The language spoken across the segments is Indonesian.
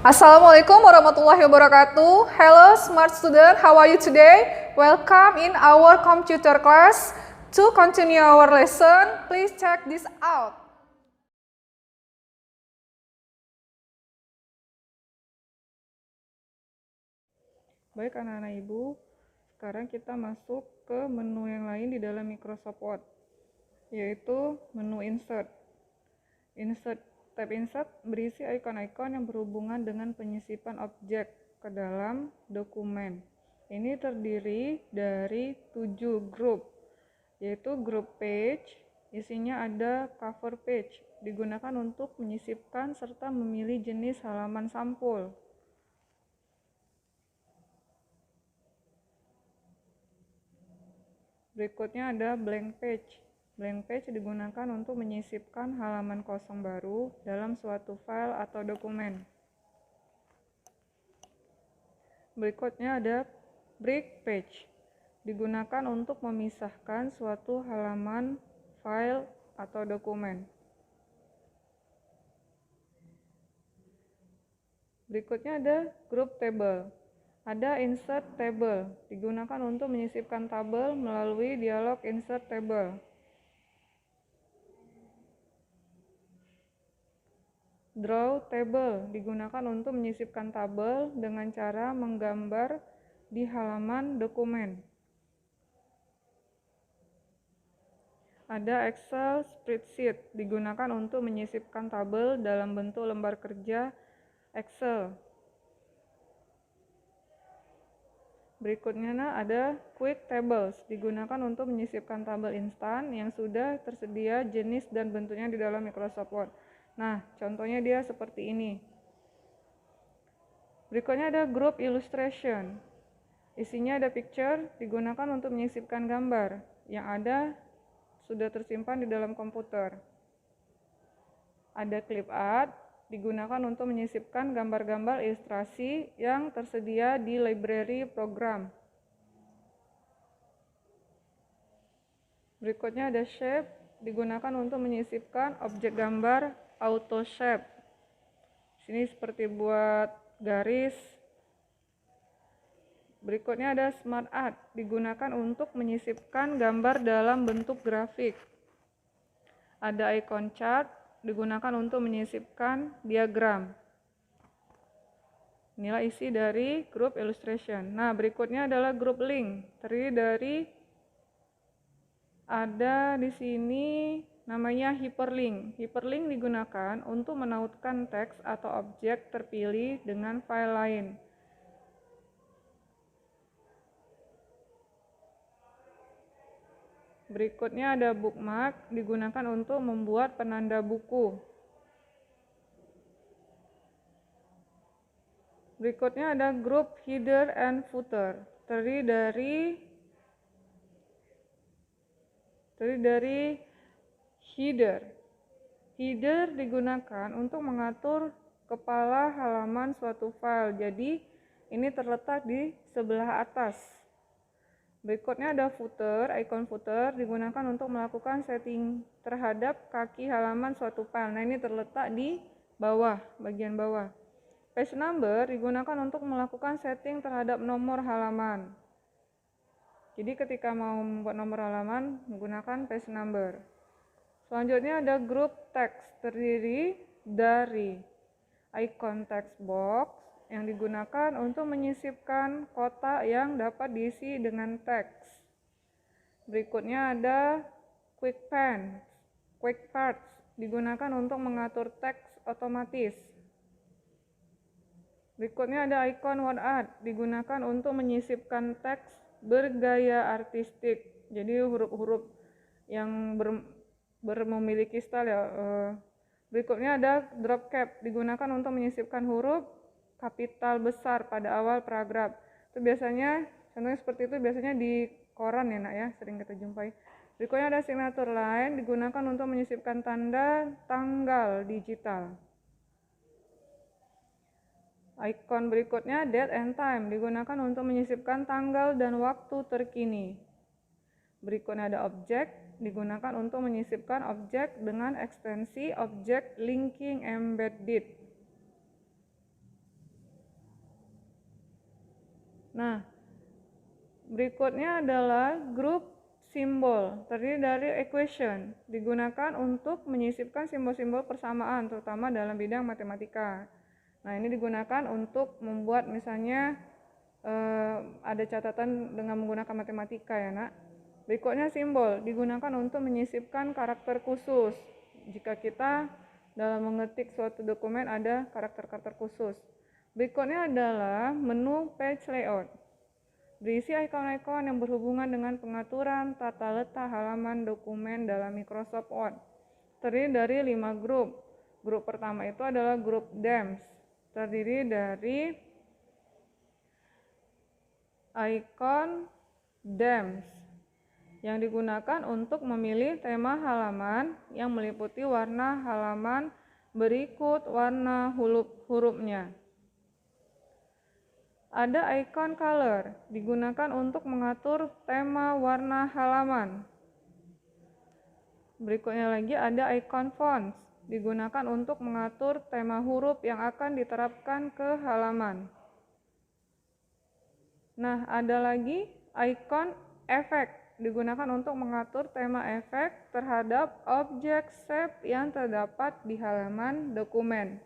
Assalamualaikum warahmatullahi wabarakatuh. Hello smart student, how are you today? Welcome in our computer class. To continue our lesson, please check this out. Baik anak-anak ibu, sekarang kita masuk ke menu yang lain di dalam Microsoft Word, yaitu menu Insert. Tab Insert berisi ikon-ikon yang berhubungan dengan penyisipan objek ke dalam dokumen. Ini terdiri dari 7 grup, yaitu grup page, isinya ada cover page, digunakan untuk menyisipkan serta memilih jenis halaman sampul. Berikutnya ada blank page. Blank page digunakan untuk menyisipkan halaman kosong baru dalam suatu file atau dokumen. Berikutnya ada break page. Digunakan untuk memisahkan suatu halaman file atau dokumen. Berikutnya ada group table. Ada insert table. Digunakan untuk menyisipkan tabel melalui dialog insert table. Draw table digunakan untuk menyisipkan tabel dengan cara menggambar di halaman dokumen. Ada Excel spreadsheet digunakan untuk menyisipkan tabel dalam bentuk lembar kerja Excel. Berikutnya ada quick tables digunakan untuk menyisipkan tabel instan yang sudah tersedia jenis dan bentuknya di dalam Microsoft Word. Nah, contohnya dia seperti ini. Berikutnya ada group illustration. Isinya ada picture, digunakan untuk menyisipkan gambar yang ada sudah tersimpan di dalam komputer. Ada clip art, digunakan untuk menyisipkan gambar-gambar ilustrasi yang tersedia di library program. Berikutnya ada shape, digunakan untuk menyisipkan objek gambar auto shape. Sini seperti buat garis. Berikutnya ada smart art, digunakan untuk menyisipkan gambar dalam bentuk grafik. Ada icon chart, digunakan untuk menyisipkan diagram. Inilah isi dari group illustration. Nah, berikutnya adalah group link. Terdiri dari ada di sini namanya hyperlink. Hyperlink digunakan untuk menautkan teks atau objek terpilih dengan file lain. Berikutnya ada bookmark, digunakan untuk membuat penanda buku. Berikutnya ada group header and footer. Terdiri dari header. Header digunakan untuk mengatur kepala halaman suatu file. Jadi, ini terletak di sebelah atas. Berikutnya ada footer. Icon footer digunakan untuk melakukan setting terhadap kaki halaman suatu file. Nah, ini terletak di bawah, bagian bawah. Page number digunakan untuk melakukan setting terhadap nomor halaman. Jadi ketika mau membuat nomor halaman, menggunakan page number. Selanjutnya ada group text, terdiri dari icon text box yang digunakan untuk menyisipkan kotak yang dapat diisi dengan teks. Berikutnya ada quick parts, digunakan untuk mengatur teks otomatis. Berikutnya ada icon word art, digunakan untuk menyisipkan teks bergaya artistik. Jadi huruf-huruf yang memiliki style ya. Berikutnya ada drop cap, digunakan untuk menyisipkan huruf kapital besar pada awal paragraf. Itu biasanya, contohnya seperti itu biasanya di koran ya nak ya, sering kita jumpai. Berikutnya ada signature line, digunakan untuk menyisipkan tanda tanggal digital. Icon berikutnya date and time, digunakan untuk menyisipkan tanggal dan waktu terkini. Berikutnya ada objek, digunakan untuk menyisipkan objek dengan ekstensi objek linking embedded. Nah, berikutnya adalah grup simbol, terdiri dari equation, digunakan untuk menyisipkan simbol-simbol persamaan, terutama dalam bidang matematika. Nah, ini digunakan untuk membuat misalnya ada catatan dengan menggunakan matematika ya nak. Berikutnya simbol, digunakan untuk menyisipkan karakter khusus. Jika kita dalam mengetik suatu dokumen ada karakter-karakter khusus. Berikutnya adalah menu page layout. Berisi ikon-ikon yang berhubungan dengan pengaturan tata letak halaman dokumen dalam Microsoft Word. Terdiri dari 5 grup. Grup pertama itu adalah grup themes. Terdiri dari ikon themes yang digunakan untuk memilih tema halaman yang meliputi warna halaman berikut warna hurufnya. Ada ikon color, digunakan untuk mengatur tema warna halaman. Berikutnya lagi ada ikon fonts, digunakan untuk mengatur tema huruf yang akan diterapkan ke halaman. Nah, ada lagi ikon efek, digunakan untuk mengatur tema efek terhadap objek shape yang terdapat di halaman dokumen.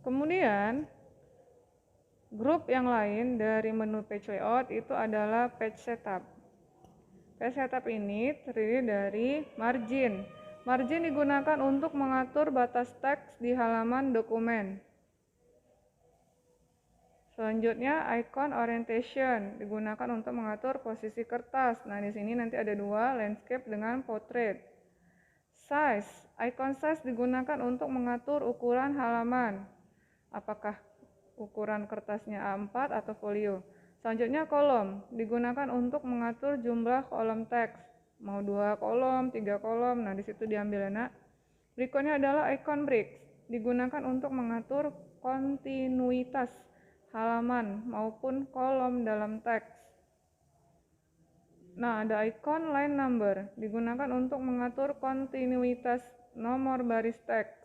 Kemudian, grup yang lain dari menu page layout itu adalah page setup. Page setup ini terdiri dari margin. Margin digunakan untuk mengatur batas teks di halaman dokumen. Selanjutnya, icon orientation digunakan untuk mengatur posisi kertas. Nah, di sini nanti ada dua, landscape dengan portrait. Size, icon size digunakan untuk mengatur ukuran halaman. Apakah ukuran kertasnya A4 atau folio. Selanjutnya, kolom digunakan untuk mengatur jumlah kolom teks. Mau 2 kolom, 3 kolom, nah di situ diambil ya nak. Berikutnya adalah icon bricks, digunakan untuk mengatur kontinuitas halaman maupun kolom dalam teks. Nah, ada icon line number, digunakan untuk mengatur kontinuitas nomor baris teks.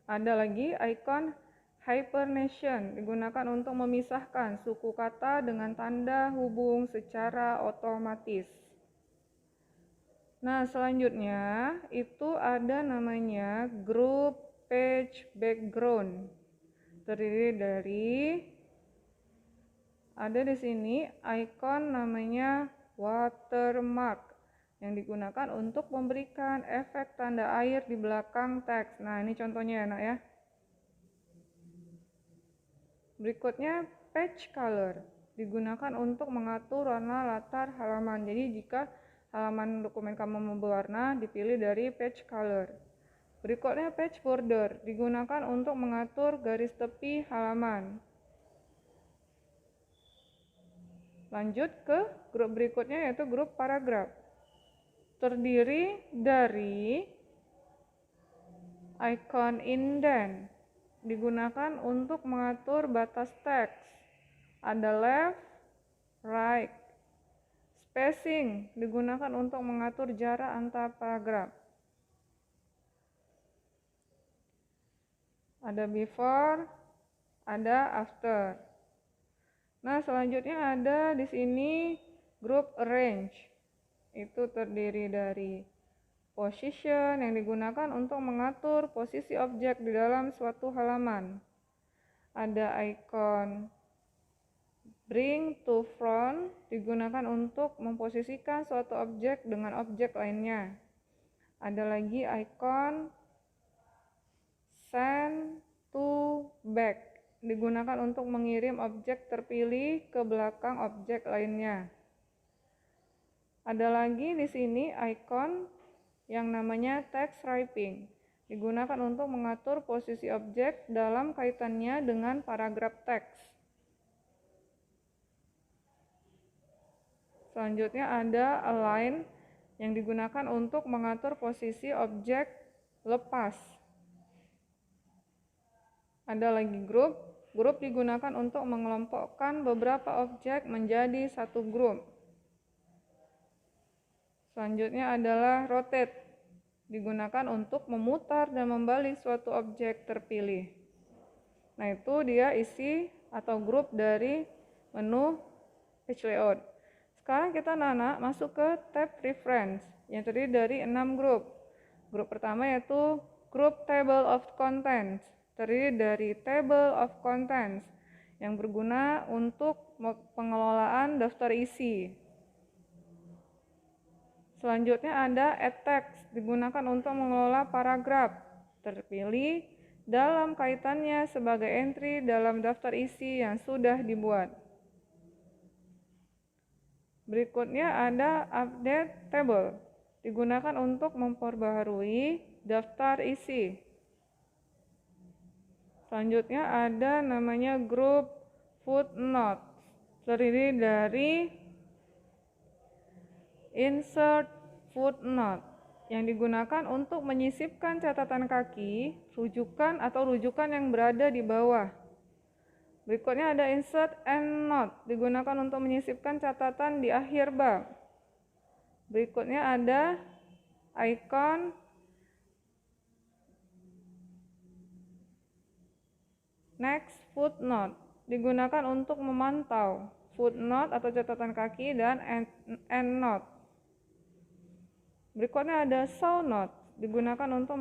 Ada lagi icon hyphenation, digunakan untuk memisahkan suku kata dengan tanda hubung secara otomatis. Nah, selanjutnya itu ada namanya group page background. Terdiri dari ada di sini icon namanya watermark yang digunakan untuk memberikan efek tanda air di belakang teks. Nah, ini contohnya ya nak ya. Berikutnya page color, digunakan untuk mengatur warna latar halaman. Jadi jika halaman dokumen kamu berwarna, dipilih dari page color. Berikutnya page border, digunakan untuk mengatur garis tepi halaman. Lanjut ke grup berikutnya yaitu grup paragraf. Terdiri dari icon indent, digunakan untuk mengatur batas teks. Ada left, right. Spacing digunakan untuk mengatur jarak antar paragraf. Ada before, ada after. Nah, selanjutnya ada di sini grup arrange. Itu terdiri dari position yang digunakan untuk mengatur posisi objek di dalam suatu halaman. Ada icon bring to front, digunakan untuk memposisikan suatu objek dengan objek lainnya. Ada lagi icon send to back, digunakan untuk mengirim objek terpilih ke belakang objek lainnya. Ada lagi di sini icon yang namanya text wrapping, digunakan untuk mengatur posisi objek dalam kaitannya dengan paragraf teks. Selanjutnya ada align yang digunakan untuk mengatur posisi objek lepas. Ada lagi grup. Grup digunakan untuk mengelompokkan beberapa objek menjadi satu grup. Selanjutnya adalah rotate, digunakan untuk memutar dan membalik suatu objek terpilih. Nah, itu dia isi atau grup dari menu page layout. Sekarang kita masuk ke tab reference yang terdiri dari 6 grup. Grup pertama yaitu grup table of contents, terdiri dari table of contents yang berguna untuk pengelolaan daftar isi. Selanjutnya ada add text, digunakan untuk mengelola paragraf terpilih dalam kaitannya sebagai entry dalam daftar isi yang sudah dibuat. Berikutnya ada update table, digunakan untuk memperbaharui daftar isi. Selanjutnya ada namanya grup footnote, terdiri dari insert footnote yang digunakan untuk menyisipkan catatan kaki, rujukan atau rujukan yang berada di bawah. Berikutnya ada insert endnote, digunakan untuk menyisipkan catatan di akhir bab. Berikutnya ada icon next footnote, digunakan untuk memantau footnote atau catatan kaki dan endnote. Berikutnya ada show note, digunakan untuk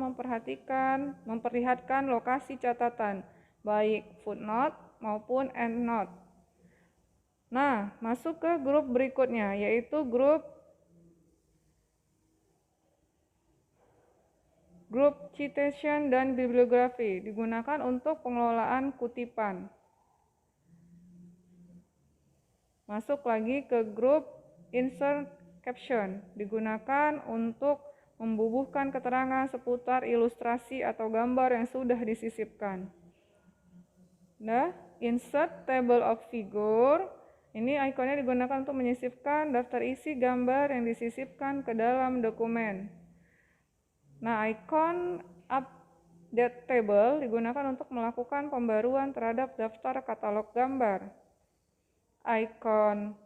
memperlihatkan lokasi catatan, baik footnote maupun endnote. Nah, masuk ke grup berikutnya, yaitu grup citation dan bibliografi, digunakan untuk pengelolaan kutipan. Masuk lagi ke grup insert caption, digunakan untuk membubuhkan keterangan seputar ilustrasi atau gambar yang sudah disisipkan. Nah, insert table of figure, ini ikonnya digunakan untuk menyisipkan daftar isi gambar yang disisipkan ke dalam dokumen. Nah, icon update table digunakan untuk melakukan pembaruan terhadap daftar katalog gambar. Icon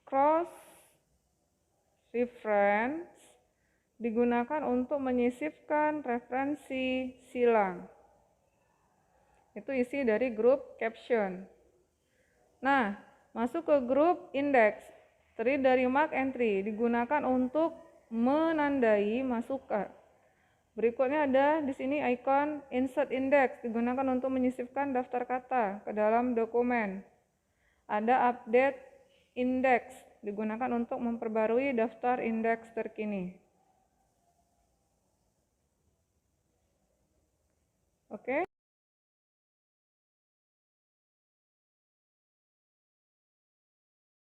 cross reference digunakan untuk menyisipkan referensi silang. Itu isi dari grup caption. Nah, masuk ke grup index, terdiri dari mark entry, digunakan untuk menandai masukan. Berikutnya ada di sini icon insert index, digunakan untuk menyisipkan daftar kata ke dalam dokumen. Ada update index, digunakan untuk memperbarui daftar indeks terkini. Oke.